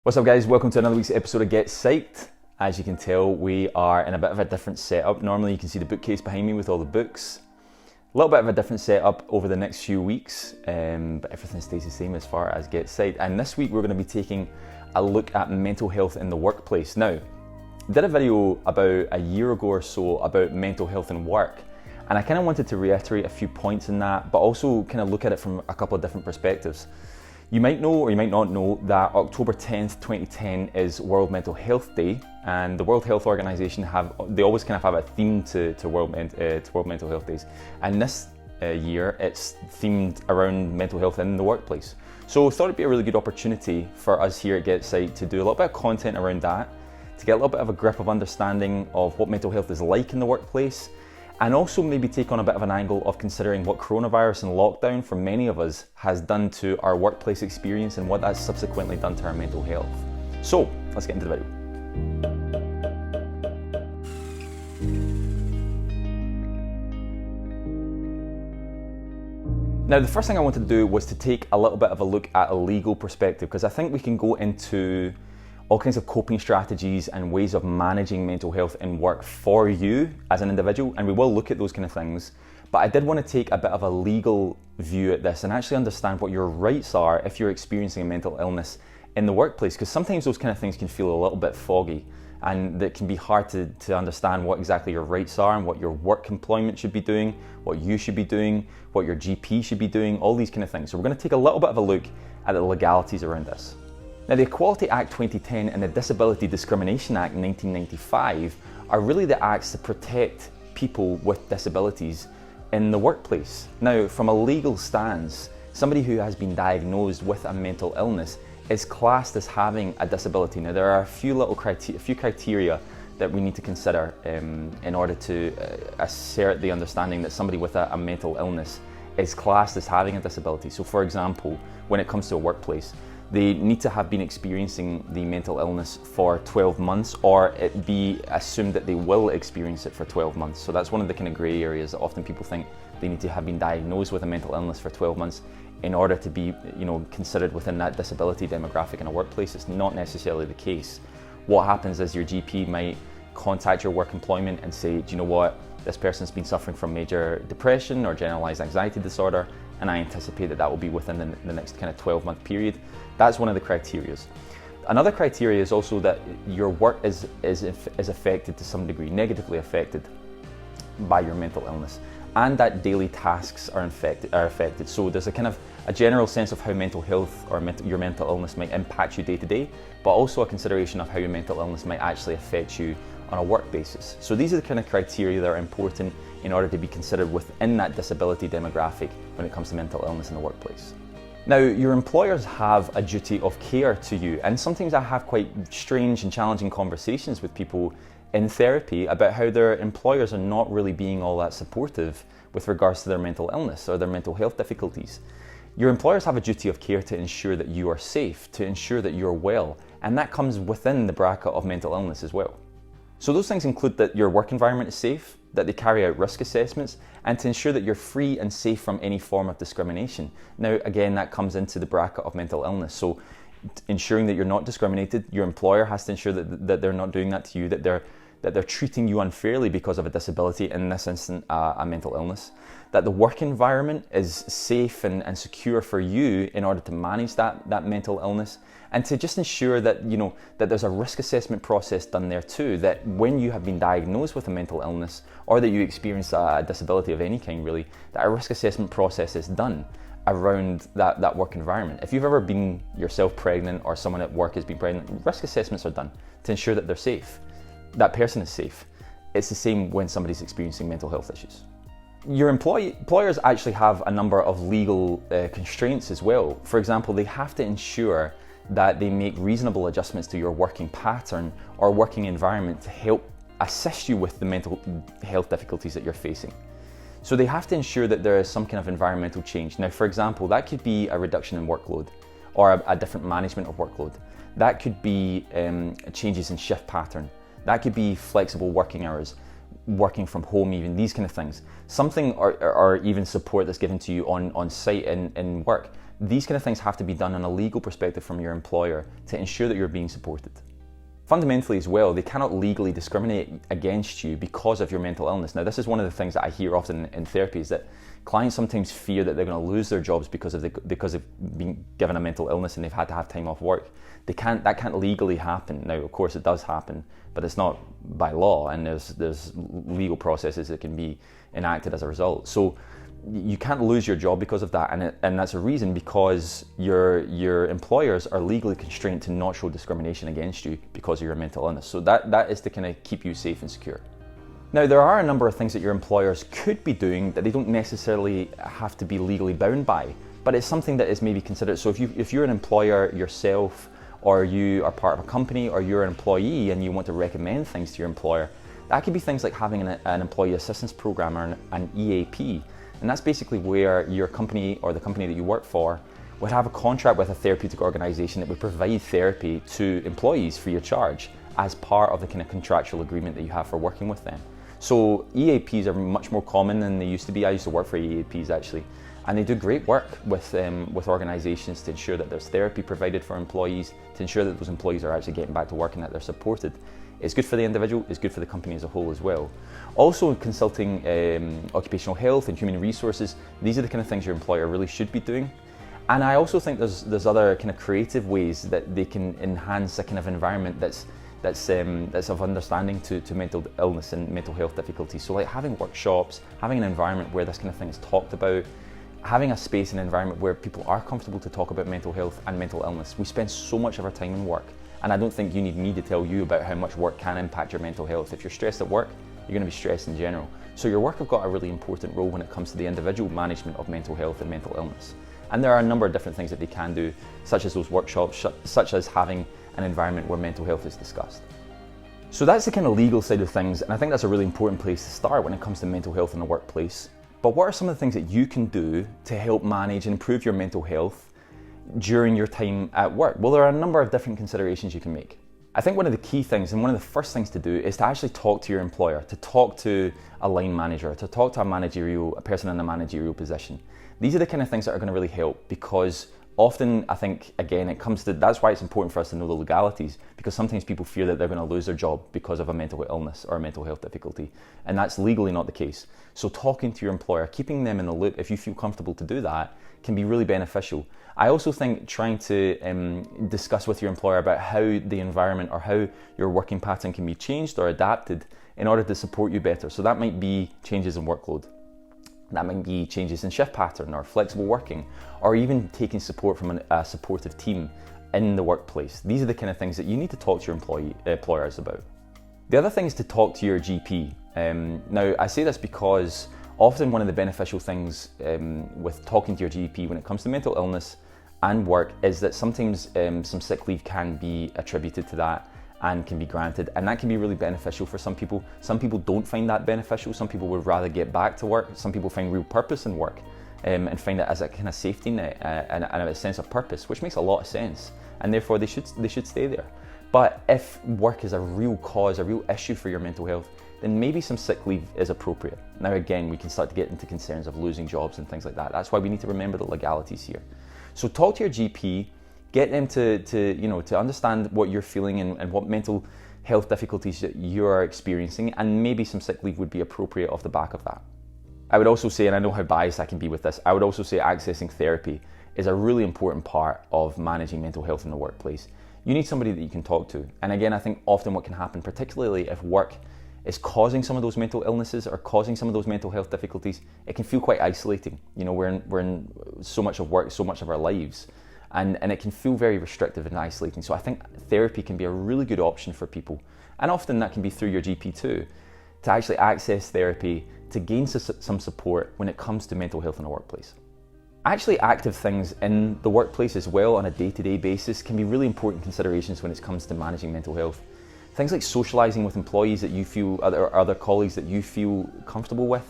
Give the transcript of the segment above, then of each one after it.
What's up guys, welcome to another week's episode of Get Psyched. As you can tell, we are in a bit of a different setup. Normally you can see the bookcase behind me with all the books. A little bit of a different setup over the next few weeks, but everything stays the same as far as Get Psyched. And this week we're going to be taking a look at mental health in the workplace. Now, I did a video about a year ago or so about mental health in work, and I kind of wanted to reiterate a few points in that, but also kind of look at it from a couple of different perspectives. You might know or you might not know that October 10th, 2010 is World Mental Health Day, and the World Health Organization they always kind of have a theme to World Mental Health Days. And this year it's themed around mental health in the workplace. So I thought it'd be a really good opportunity for us here at GetPsyched to do a little bit of content around that, to get a little bit of a grip of understanding of what mental health is like in the workplace, and also maybe take on a bit of an angle of considering what coronavirus and lockdown for many of us has done to our workplace experience and what that's subsequently done to our mental health. So let's get into the video. Now, the first thing I wanted to do was to take a little bit of a look at a legal perspective, because I think we can go into all kinds of coping strategies and ways of managing mental health in work for you as an individual, and we will look at those kind of things. But I did want to take a bit of a legal view at this and actually understand what your rights are if you're experiencing a mental illness in the workplace, because sometimes those kind of things can feel a little bit foggy, and it can be hard to understand what exactly your rights are and what your work employment should be doing, what you should be doing, what your GP should be doing, all these kind of things. So we're going to take a little bit of a look at the legalities around this. Now, the Equality Act 2010 and the Disability Discrimination Act 1995 are really the acts to protect people with disabilities in the workplace. Now, from a legal stance, somebody who has been diagnosed with a mental illness is classed as having a disability. Now, there are a few criteria that we need to consider in order to assert the understanding that somebody with a mental illness is classed as having a disability. So, for example, when it comes to a workplace, they need to have been experiencing the mental illness for 12 months, or it be assumed that they will experience it for 12 months. So that's one of the kind of grey areas that often people think they need to have been diagnosed with a mental illness for 12 months in order to be, considered within that disability demographic in a workplace. It's not necessarily the case. What happens is your GP might contact your work employment and say, do you know what, this person's been suffering from major depression or generalized anxiety disorder, and I anticipate that will be within the next kind of 12-month period. That's one of the criteria. Another criteria is also that your work is affected to some degree, negatively affected by your mental illness, and that daily tasks are affected. So there's a kind of a general sense of how mental health or your mental illness might impact you day to day, but also a consideration of how your mental illness might actually affect you on a work basis. So these are the kind of criteria that are important in order to be considered within that disability demographic when it comes to mental illness in the workplace. Now, your employers have a duty of care to you, and sometimes I have quite strange and challenging conversations with people in therapy about how their employers are not really being all that supportive with regards to their mental illness or their mental health difficulties. Your employers have a duty of care to ensure that you are safe, to ensure that you're well, and that comes within the bracket of mental illness as well. So those things include that your work environment is safe, that they carry out risk assessments, and to ensure that you're free and safe from any form of discrimination. Now, again, that comes into the bracket of mental illness. So ensuring that you're not discriminated, your employer has to ensure that they're not doing that to you, that they're treating you unfairly because of a disability, in this instance, a mental illness, that the work environment is safe and secure for you in order to manage that mental illness, and to just ensure that that there's a risk assessment process done there too, that when you have been diagnosed with a mental illness or that you experience a disability of any kind really, that a risk assessment process is done around that work environment. If you've ever been yourself pregnant or someone at work has been pregnant, risk assessments are done to ensure that they're safe, that person is safe. It's the same when somebody's experiencing mental health issues. Your employers actually have a number of legal constraints as well. For example, they have to ensure that they make reasonable adjustments to your working pattern or working environment to help assist you with the mental health difficulties that you're facing. So they have to ensure that there is some kind of environmental change. Now, for example, that could be a reduction in workload or a different management of workload. That could be changes in shift pattern. That could be flexible working hours. working from home, even these kind of things. Something or even support that's given to you on site in work. These kind of things have to be done on a legal perspective from your employer to ensure that you're being supported. Fundamentally as well, they cannot legally discriminate against you because of your mental illness. Now, this is one of the things that I hear often in therapy, is that clients sometimes fear that they're going to lose their jobs because of being given a mental illness and they've had to have time off work. That can't legally happen. Now, of course, it does happen, but it's not by law, and there's legal processes that can be enacted as a result. So you can't lose your job because of that, and that's a reason because your employers are legally constrained to not show discrimination against you because of your mental illness. So that is to kind of keep you safe and secure. Now, there are a number of things that your employers could be doing that they don't necessarily have to be legally bound by, but it's something that is maybe considered. So if you're an employer yourself, or you are part of a company, or you're an employee and you want to recommend things to your employer, that could be things like having an employee assistance program or an EAP. And that's basically where your company or the company that you work for would have a contract with a therapeutic organization that would provide therapy to employees free of charge as part of the kind of contractual agreement that you have for working with them. So EAPs are much more common than they used to be. I used to work for EAPs actually, and they do great work with organizations to ensure that there's therapy provided for employees, to ensure that those employees are actually getting back to work and that they're supported. It's good for the individual, it's good for the company as a whole as well. Also, consulting occupational health and human resources, these are the kind of things your employer really should be doing. And I also think there's other kind of creative ways that they can enhance a kind of environment that's of understanding to mental illness and mental health difficulties. So like having workshops, having an environment where this kind of thing is talked about, having a space and environment where people are comfortable to talk about mental health and mental illness. We spend so much of our time in work, and I don't think you need me to tell you about how much work can impact your mental health. If you're stressed at work, you're going to be stressed in general. So your work have got a really important role when it comes to the individual management of mental health and mental illness. And there are a number of different things that they can do, such as those workshops, such as having an environment where mental health is discussed. So that's the kind of legal side of things, and I think that's a really important place to start when it comes to mental health in the workplace. But what are some of the things that you can do to help manage and improve your mental health during your time at work? Well, there are a number of different considerations you can make. I think one of the key things and one of the first things to do is to actually talk to your employer, to talk to a line manager, to talk to a person in a managerial position. These are the kind of things that are going to really help, because often I think, again, that's why it's important for us to know the legalities, because sometimes people fear that they're going to lose their job because of a mental illness or a mental health difficulty, and that's legally not the case. So talking to your employer, keeping them in the loop, if you feel comfortable to do that, can be really beneficial. I also think trying to discuss with your employer about how the environment or how your working pattern can be changed or adapted in order to support you better. So that might be changes in workload. That might be changes in shift pattern or flexible working, or even taking support from a supportive team in the workplace. These are the kind of things that you need to talk to your employers about. The other thing is to talk to your GP. Now, I say this because often one of the beneficial things with talking to your GP when it comes to mental illness and work is that sometimes some sick leave can be attributed to that and can be granted, and that can be really beneficial for some people. Some people don't find that beneficial. Some people would rather get back to work. Some people find real purpose in work and find it as a kind of safety net and a sense of purpose, which makes a lot of sense, and therefore they should stay there. But if work is a real cause, a real issue for your mental health, then maybe some sick leave is appropriate. Now again, we can start to get into concerns of losing jobs and things like that. That's why we need to remember the legalities here. So talk to your GP, get them to understand what you're feeling and what mental health difficulties that you are experiencing, and maybe some sick leave would be appropriate off the back of that. I would also say, and I know how biased I can be with this, I would also say accessing therapy is a really important part of managing mental health in the workplace. You need somebody that you can talk to. And again, I think often what can happen, particularly if work is causing some of those mental illnesses or causing some of those mental health difficulties, it can feel quite isolating. You know, we're in so much of work, so much of our lives, and it can feel very restrictive and isolating. So I think therapy can be a really good option for people, and often that can be through your GP too, to actually access therapy to gain some support when it comes to mental health in the workplace. Actually, active things in the workplace as well on a day-to-day basis can be really important considerations when it comes to managing mental health. Things like socializing with employees that you feel, or other colleagues that you feel comfortable with.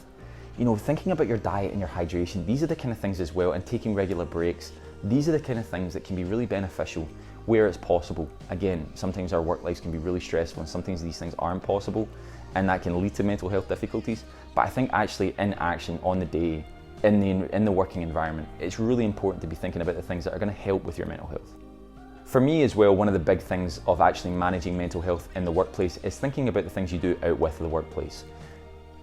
You know, thinking about your diet and your hydration, these are the kind of things as well, and taking regular breaks. These are the kind of things that can be really beneficial where it's possible. Again, sometimes our work lives can be really stressful and sometimes these things aren't possible and that can lead to mental health difficulties. But I think actually in action on the day, in the working environment, it's really important to be thinking about the things that are going to help with your mental health. For me as well, one of the big things of actually managing mental health in the workplace is thinking about the things you do out with the workplace.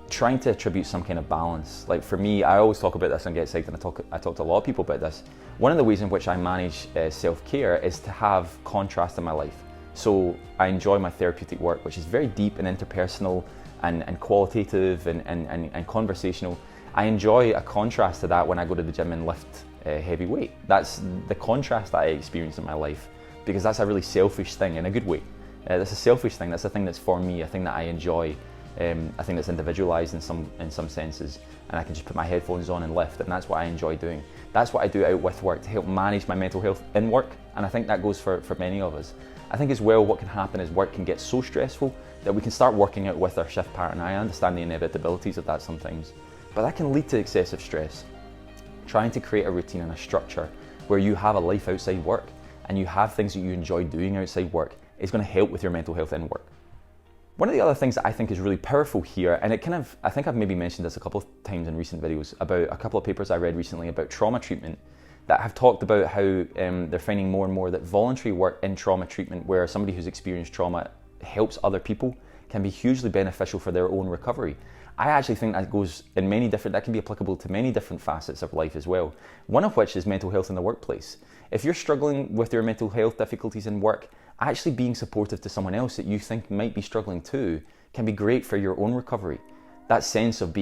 Trying to attribute some kind of balance. Like for me, I always talk about this on GetPsyched, and I talk to a lot of people about this. One of the ways in which I manage self-care is to have contrast in my life. So I enjoy my therapeutic work, which is very deep and interpersonal and qualitative and conversational. I enjoy a contrast to that when I go to the gym and lift heavy weight. That's the contrast that I experience in my life, because that's a really selfish thing in a good way. That's a selfish thing, that's a thing that's for me, a thing that I enjoy, a thing that's individualized in some senses, and I can just put my headphones on and lift, and that's what I enjoy doing. That's what I do out with work to help manage my mental health in work, and I think that goes for many of us. I think as well what can happen is work can get so stressful that we can start working out with our shift pattern. I understand the inevitabilities of that sometimes, but that can lead to excessive stress. Trying to create a routine and a structure where you have a life outside work and you have things that you enjoy doing outside work is going to help with your mental health in work. One of the other things that I think is really powerful here, and I think I've maybe mentioned this a couple of times in recent videos about a couple of papers I read recently about trauma treatment that have talked about how they're finding more and more that voluntary work in trauma treatment, where somebody who's experienced trauma helps other people, can be hugely beneficial for their own recovery. I actually think that can be applicable to many different facets of life as well. One of which is mental health in the workplace. If you're struggling with your mental health difficulties in work, actually being supportive to someone else that you think might be struggling too can be great for your own recovery. That sense of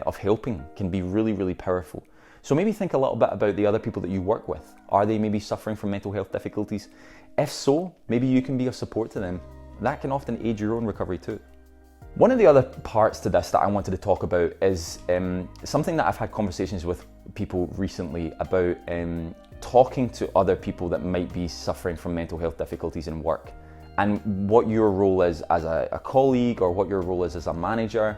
of helping can be really, really powerful. So maybe think a little bit about the other people that you work with. Are they maybe suffering from mental health difficulties? If so, maybe you can be of support to them. That can often aid your own recovery too. One of the other parts to this that I wanted to talk about is something that I've had conversations with people recently about, talking to other people that might be suffering from mental health difficulties in work, and what your role is as a colleague, or what your role is as a manager,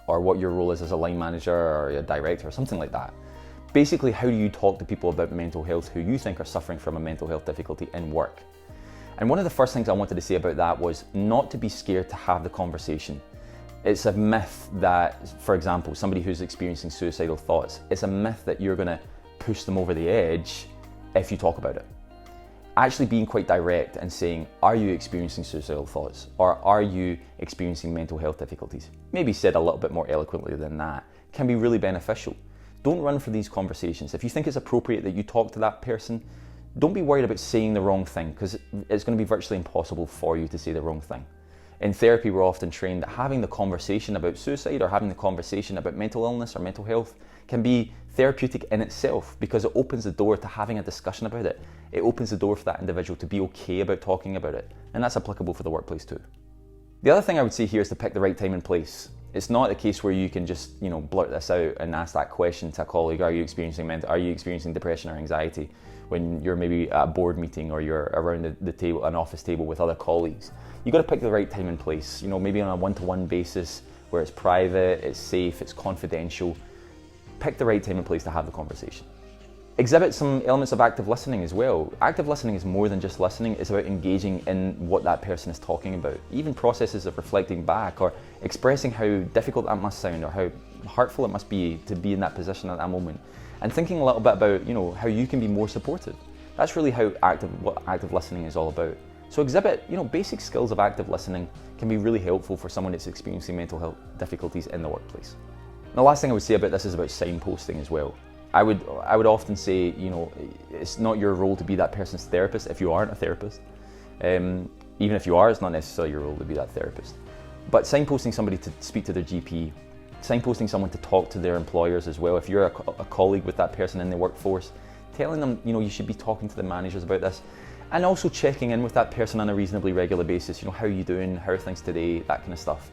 or what your role is as a line manager or a director or something like that. Basically, how do you talk to people about mental health who you think are suffering from a mental health difficulty in work? And one of the first things I wanted to say about that was not to be scared to have the conversation. It's a myth that, for example, somebody who's experiencing suicidal thoughts, it's a myth that you're going to push them over the edge if you talk about it. Actually being quite direct and saying, are you experiencing suicidal thoughts? Or are you experiencing mental health difficulties? Maybe said a little bit more eloquently than that, can be really beneficial. Don't run for these conversations. If you think it's appropriate that you talk to that person, don't be worried about saying the wrong thing, because it's going to be virtually impossible for you to say the wrong thing. In therapy, we're often trained that having the conversation about suicide or having the conversation about mental illness or mental health can be therapeutic in itself, because it opens the door to having a discussion about it. It opens the door for that individual to be okay about talking about it, and that's applicable for the workplace too. The other thing I would say here is to pick the right time and place. It's not a case where you can just, blurt this out and ask that question to a colleague, are you experiencing depression or anxiety, when you're maybe at a board meeting or you're around the table, an office table with other colleagues. You've got to pick the right time and place, maybe on a one-to-one basis where it's private, it's safe, it's confidential. Pick the right time and place to have the conversation. Exhibit some elements of active listening as well. Active listening is more than just listening, it's about engaging in what that person is talking about. Even processes of reflecting back or expressing how difficult that must sound or how hurtful it must be to be in that position at that moment. And thinking a little bit about, how you can be more supportive. That's really what active listening is all about. So exhibit, basic skills of active listening can be really helpful for someone that's experiencing mental health difficulties in the workplace. And the last thing I would say about this is about signposting as well. I would often say, it's not your role to be that person's therapist if you aren't a therapist. Even if you are, it's not necessarily your role to be that therapist. But signposting somebody to speak to their GP, signposting someone to talk to their employers as well. If you're a colleague with that person in the workforce, telling them, you should be talking to the managers about this. And also checking in with that person on a reasonably regular basis. How are you doing? How are things today? That kind of stuff.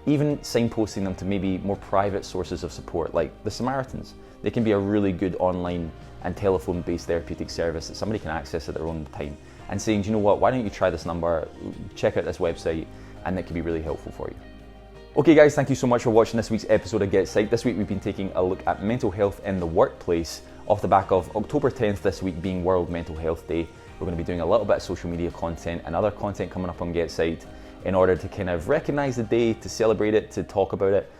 Even signposting them to maybe more private sources of support, like the Samaritans. They can be a really good online and telephone-based therapeutic service that somebody can access at their own time. And saying, do you know what, why don't you try this number, check out this website, and it can be really helpful for you. Okay guys, thank you so much for watching this week's episode of GetPsyched. This week we've been taking a look at mental health in the workplace off the back of October 10th this week being World Mental Health Day. We're going to be doing a little bit of social media content and other content coming up on GetPsyched in order to kind of recognize the day, to celebrate it, to talk about it.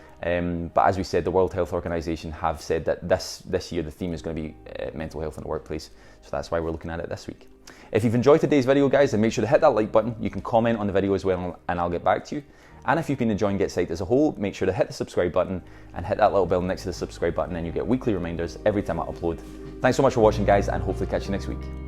But as we said, the World Health Organization have said that this year the theme is going to be mental health in the workplace. So that's why we're looking at it this week. If you've enjoyed today's video, guys, then make sure to hit that like button. You can comment on the video as well and I'll get back to you. And if you've been enjoying GetPsyched as a whole, make sure to hit the subscribe button and hit that little bell next to the subscribe button and you get weekly reminders every time I upload. Thanks so much for watching, guys, and hopefully catch you next week.